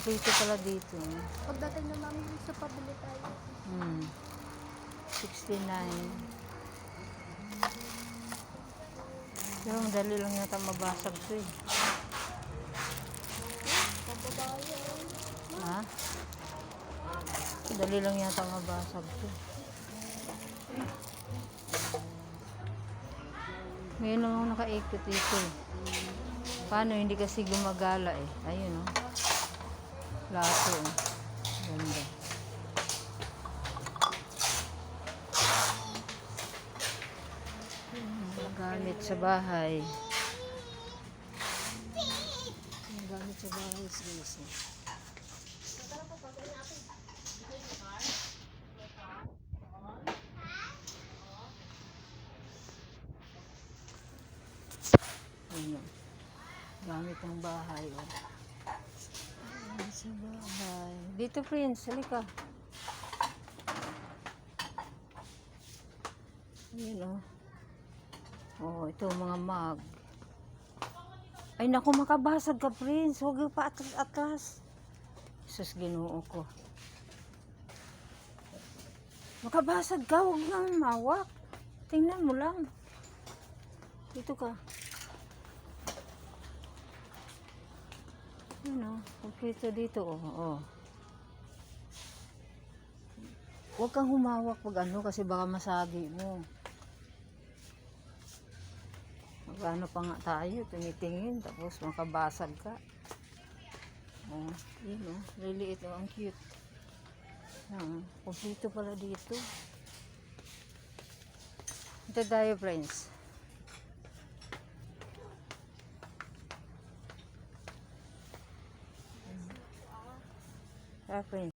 Dito pala dito. Pagdating na namin sa pabili tayo. 69. Pero madali lang yata mabasag to eh. Pababayo. Ha? Madali lang yata mabasag to. Ngayon lang ako nakaikot dito eh. Paano? Hindi kasi gumagala eh. Ayun oh. Laso oh. Ganda. Gamit sa bahay. Gamit sa bahay. Sige. Ayun oh. Gamit ng bahay oh. Gamit sa bahay. Dito friends, halika. Ayun oh. Oh, ito mga mug. Ay naku, makabasag ka, Prince. Huwag pa atras-atras. Sus, Ginoo ko. Makabasag ka, huwag nang mawak. Tingnan mo lang. Dito ka. Yun o, kompleto dito o. Huwag kang humawak pag ano, kasi baka masagi mo. Magano pa nga tayo, tinitingin, tapos makabasag ka. Oh, yun o, liliit o, ang cute. Kompleto pala dito. Ito tayo, friends. Friends.